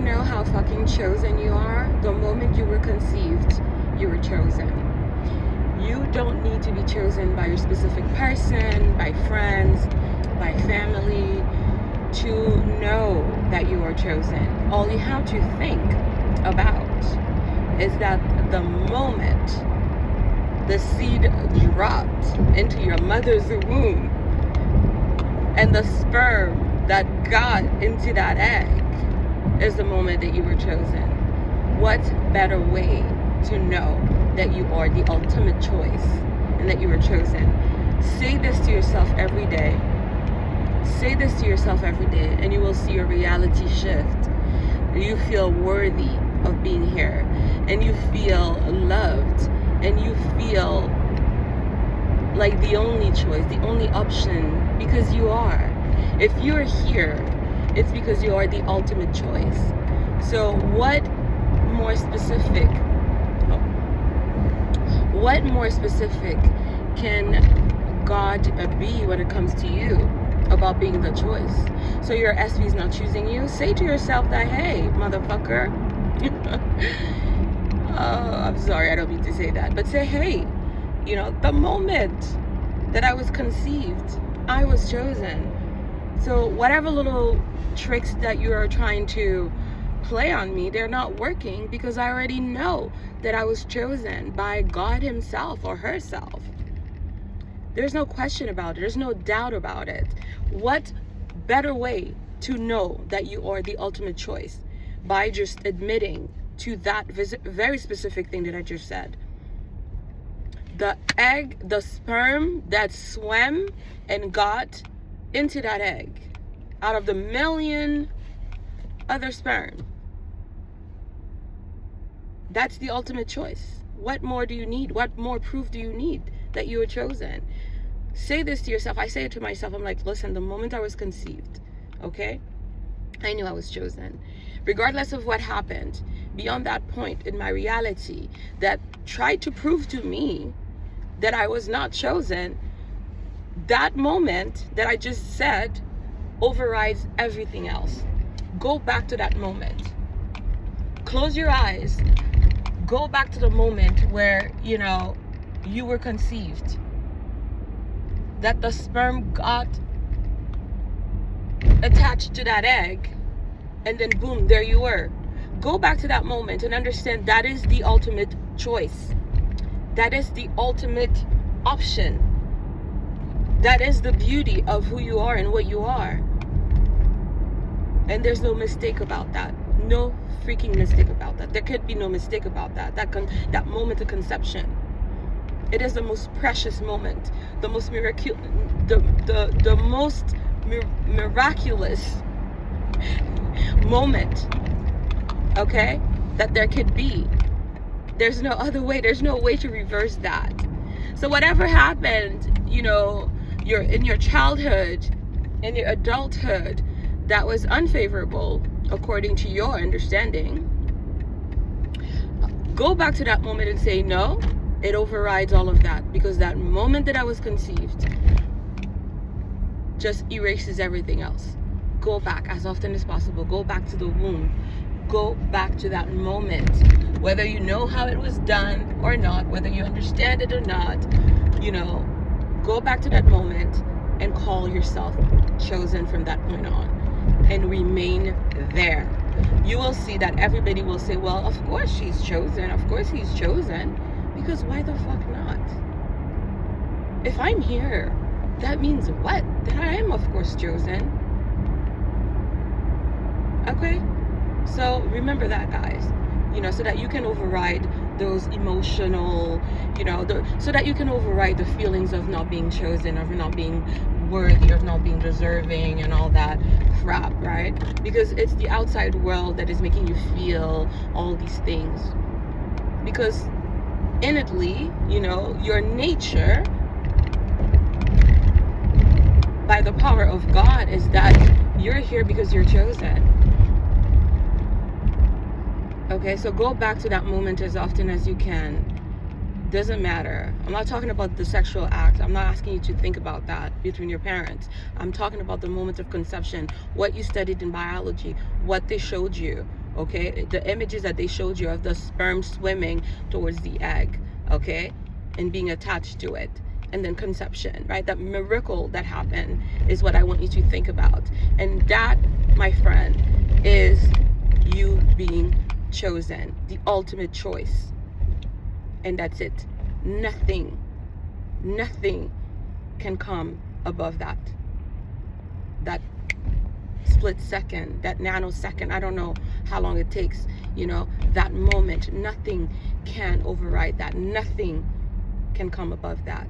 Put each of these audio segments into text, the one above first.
know how fucking chosen you are? The moment you were conceived, you were chosen. You don't need to be chosen by your specific person, by friends, by family, to know that you are chosen. All you have to think about is that the moment the seed dropped into your mother's womb and the sperm that got into that egg is the moment that you were chosen. What better way to know that you are the ultimate choice and that you were chosen? Say this to yourself every day. Say this to yourself every day, and you will see your reality shift. You feel worthy of being here, and you feel loved, and you feel like the only choice, the only option, because you are. If you're here, it's because you are the ultimate choice. So what more specific can God be when it comes to you about being the choice? So your SV is not choosing you. Say to yourself that, hey, motherfucker. Oh, I'm sorry, I don't mean to say that. But say, hey, the moment that I was conceived, I was chosen. So whatever little tricks that you are trying to play on me, they're not working, because I already know that I was chosen by God himself or herself. There's no question about it. There's no doubt about it. What better way to know that you are the ultimate choice by just admitting to that very specific thing that I just said? The egg, the sperm that swam and got into that egg out of the million other sperm. That's the ultimate choice. What more do you need? What more proof do you need that you were chosen? Say this to yourself. I say it to myself. I'm like, listen, the moment I was conceived, okay, I knew I was chosen. Regardless of what happened beyond that point in my reality that tried to prove to me that I was not chosen, that moment that I just said overrides everything else. Go back to that moment. Close your eyes. Go back to the moment where, you were conceived. That the sperm got attached to that egg, and then boom, there you were. Go back to that moment and understand that is the ultimate choice. That is the ultimate option. That is the beauty of who you are and what you are. And there's no mistake about that. No freaking mistake about that. There could be no mistake about that. That moment of conception. It is the most precious moment, the most the most miraculous moment, okay, that there could be. There's no other way. There's no way to reverse that. So whatever happened, you're in your childhood, in your adulthood, that was unfavorable according to your understanding, go back to that moment and say, no, it overrides all of that, because that moment that I was conceived just erases everything else. Go back as often as possible. Go back to the womb. Go back to that moment. Whether you know how it was done or not, whether you understand it or not, go back to that moment and call yourself chosen from that point on, and remain there. You will see that everybody will say, well, of course she's chosen. Of course he's chosen. Because why the fuck not? If I'm here, that means what? That I am, of course, chosen. Okay? So remember that, guys. So that you can override those emotional, so that you can override the feelings of not being chosen, of not being worthy, of not being deserving, and all that crap, right? Because it's the outside world that is making you feel all these things. Because innately, your nature, by the power of God, is that you're here because you're chosen. Okay, so go back to that moment as often as you can. Doesn't matter. I'm not talking about the sexual act. I'm not asking you to think about that between your parents. I'm talking about the moment of conception, what you studied in biology, what they showed you, okay? The images that they showed you of the sperm swimming towards the egg, okay? And being attached to it. And then conception, right? That miracle that happened is what I want you to think about. And that, my friend, is you being chosen, the ultimate choice. And that's it. Nothing can come above that. That split second, that nanosecond, I don't know how long it takes, that moment, nothing can override that. Nothing can come above that.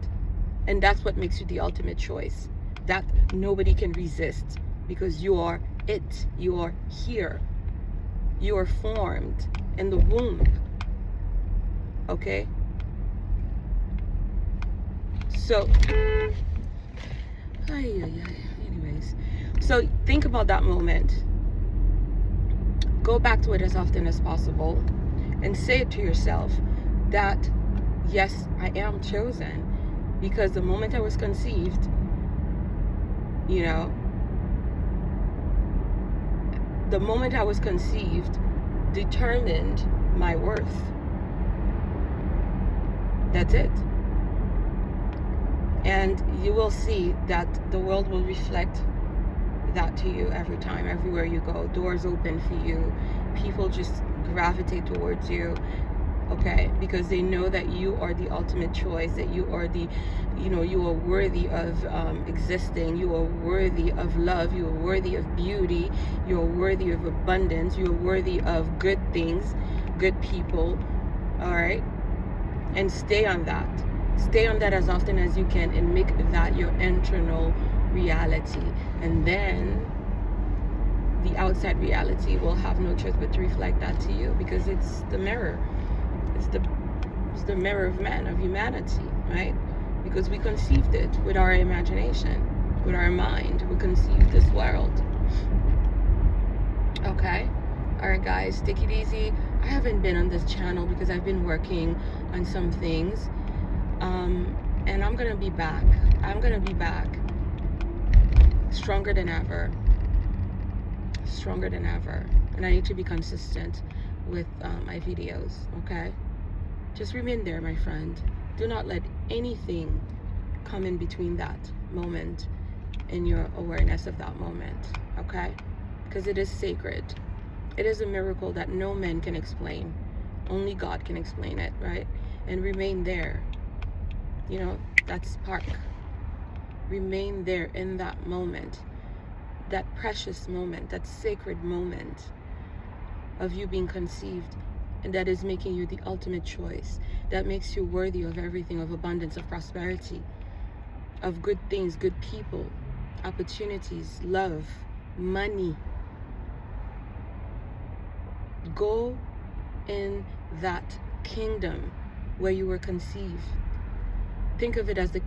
And that's what makes you the ultimate choice. That nobody can resist, because you are it. You are here. You are formed in the womb. Okay? So, anyways. So think about that moment. Go back to it as often as possible and say it to yourself that, yes, I am chosen. Because the moment I was conceived, the moment I was conceived determined my worth. That's it. And you will see that the world will reflect that to you every time, everywhere you go. Doors open for you. People just gravitate towards you. Okay, because they know that you are the ultimate choice, that you are you are worthy of existing, you are worthy of love, you are worthy of beauty, you are worthy of abundance, you are worthy of good things, good people, all right? And stay on that. Stay on that as often as you can and make that your internal reality. And then the outside reality will have no choice but to reflect that to you, because it's the mirror. It's the mirror of man, of humanity, right? Because we conceived it with our imagination, with our mind. We conceived this world. Okay? Alright guys, take it easy. I haven't been on this channel because I've been working on some things. And I'm going to be back. I'm going to be back stronger than ever. Stronger than ever. And I need to be consistent with my videos, okay? Just remain there, my friend. Do not let anything come in between that moment and your awareness of that moment, okay? Because it is sacred. It is a miracle that no man can explain. Only God can explain it, right? And remain there. That spark. Remain there in that moment. That precious moment, that sacred moment of you being conceived, and that is making you the ultimate choice, that makes you worthy of everything, of abundance, of prosperity, of good things, good people, opportunities, love, money. Go in that kingdom where you were conceived. Think of it as the